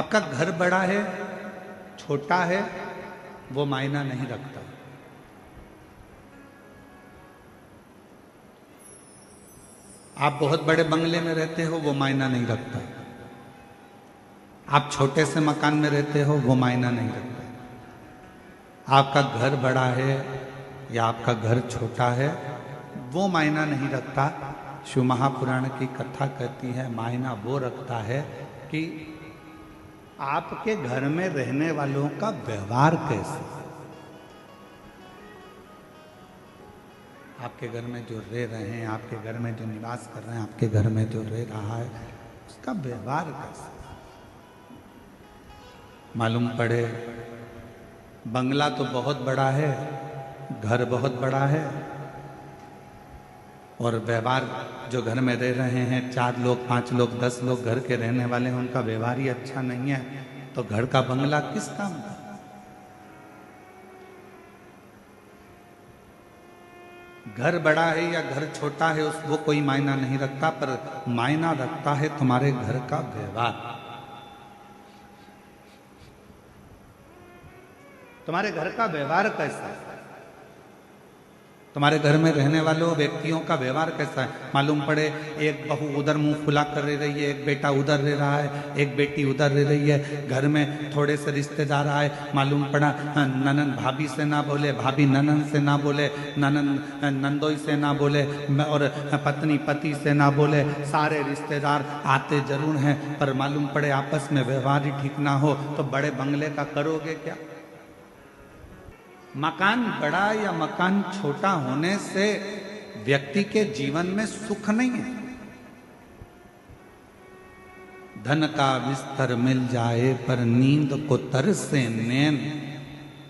आपका घर बड़ा है छोटा है वो मायना नहीं रखता। आप बहुत बड़े बंगले में रहते हो वो मायना नहीं रखता। आप छोटे से मकान में रहते हो वो मायना नहीं रखता। आपका घर बड़ा है या आपका घर छोटा है वो मायना नहीं रखता। शिव महापुराण की कथा कहती है मायना वो रखता है कि आपके घर में रहने वालों का व्यवहार कैसे। आपके घर में जो रह रहे हैं, आपके घर में जो निवास कर रहे हैं, आपके घर में जो रह रहा है उसका व्यवहार कैसे। मालूम पड़े बंगला तो बहुत बड़ा है, घर बहुत बड़ा है और व्यवहार जो घर में रह रहे हैं 4 लोग 5 लोग 10 लोग घर के रहने वाले हैं उनका व्यवहार ही अच्छा नहीं है तो घर का बंगला किस काम का। घर बड़ा है या घर छोटा है उस वो कोई मायना नहीं रखता, पर मायना रखता है तुम्हारे घर का व्यवहार। तुम्हारे घर का व्यवहार कैसा है, तुम्हारे घर में रहने वालों व्यक्तियों का व्यवहार कैसा है। मालूम पड़े एक बहू उधर मुंह फुला कर रह रही है, एक बेटा उधर रह रहा है, एक बेटी उधर रह रही है, घर में थोड़े से रिश्तेदार आए, मालूम पड़ा ननन भाभी से ना बोले, भाभी ननन से ना बोले, ननन नंदोई से ना बोले और पत्नी पति से ना बोले। सारे रिश्तेदार आते जरूर हैं पर मालूम पड़े आपस में व्यवहार ही ठीक ना हो तो बड़े बंगले का करोगे क्या। मकान बड़ा या मकान छोटा होने से व्यक्ति के जीवन में सुख नहीं है। धन का बिस्तर मिल जाए पर नींद को तरसे नैन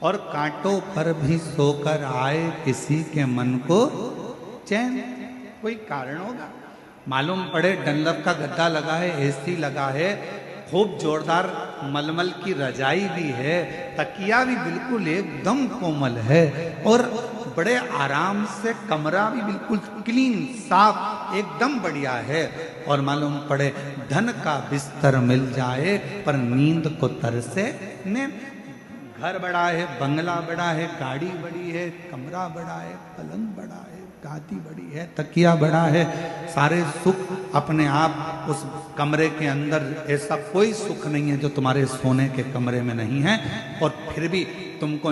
और कांटों पर भी सोकर आए किसी के मन को चैन। कोई कारण होगा। मालूम पड़े डनलप का गद्दा लगा है, एसी लगा है, खूब जोरदार मलमल की रजाई भी है, तकिया भी बिल्कुल एकदम कोमल है और बड़े आराम से कमरा भी बिल्कुल क्लीन साफ एकदम बढ़िया है। और मालूम पड़े धन का बिस्तर मिल जाए पर नींद को तरसे ने। घर बड़ा है, बंगला बड़ा है, गाड़ी बड़ी है, कमरा बड़ा है, पलंग बड़ा है, गादी बड़ी है, तकिया बड़ा है, सारे सुख अपने आप उस कमरे के अंदर। ऐसा कोई सुख नहीं है जो तुम्हारे सोने के कमरे में नहीं है। और फिर भी तुमको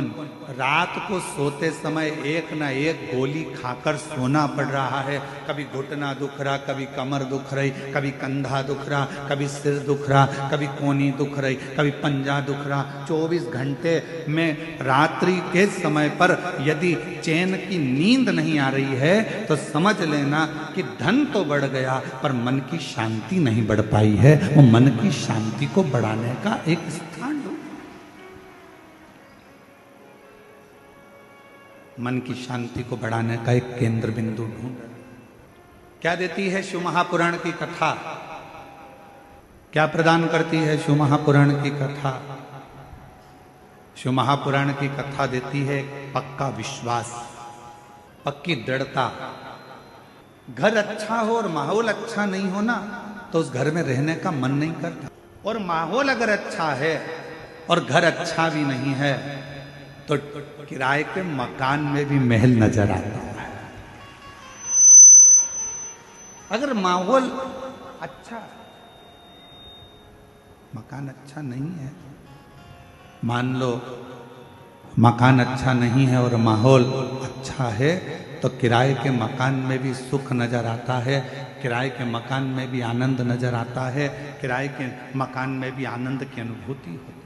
रात को सोते समय एक ना एक गोली खाकर सोना पड़ रहा है। कभी घुटना दुख रहा, कभी कमर दुख रही, कभी कंधा दुख रहा, कभी सिर दुख रहा, कभी कोनी दुख रही, कभी पंजा दुख रहा। 24 घंटे में रात्रि के समय पर यदि चैन की नींद नहीं आ रही है तो समझ लेना कि धन तो बढ़ गया पर मन की शांति नहीं बढ़ पाई है। वो मन की शांति को बढ़ाने का एक स्थान ढूंढ, मन की शांति को बढ़ाने का एक केंद्र बिंदु ढूंढ। क्या देती है शिव महापुराण की कथा, क्या प्रदान करती है शिव महापुराण की कथा। शिव महापुराण की कथा देती है पक्का विश्वास, पक्की दृढ़ता। घर अच्छा हो और माहौल अच्छा नहीं हो ना तो उस घर में रहने का मन नहीं करता। और माहौल अगर अच्छा है और घर अच्छा भी नहीं है तो किराए के मकान में भी महल नजर आता है। अगर माहौल अच्छा, मकान अच्छा नहीं है, मान लो मकान अच्छा नहीं है और माहौल अच्छा है तो किराए के मकान में भी सुख नजर आता है, किराए के मकान में भी आनंद नजर आता है, किराए के मकान में भी आनंद की अनुभूति होती है।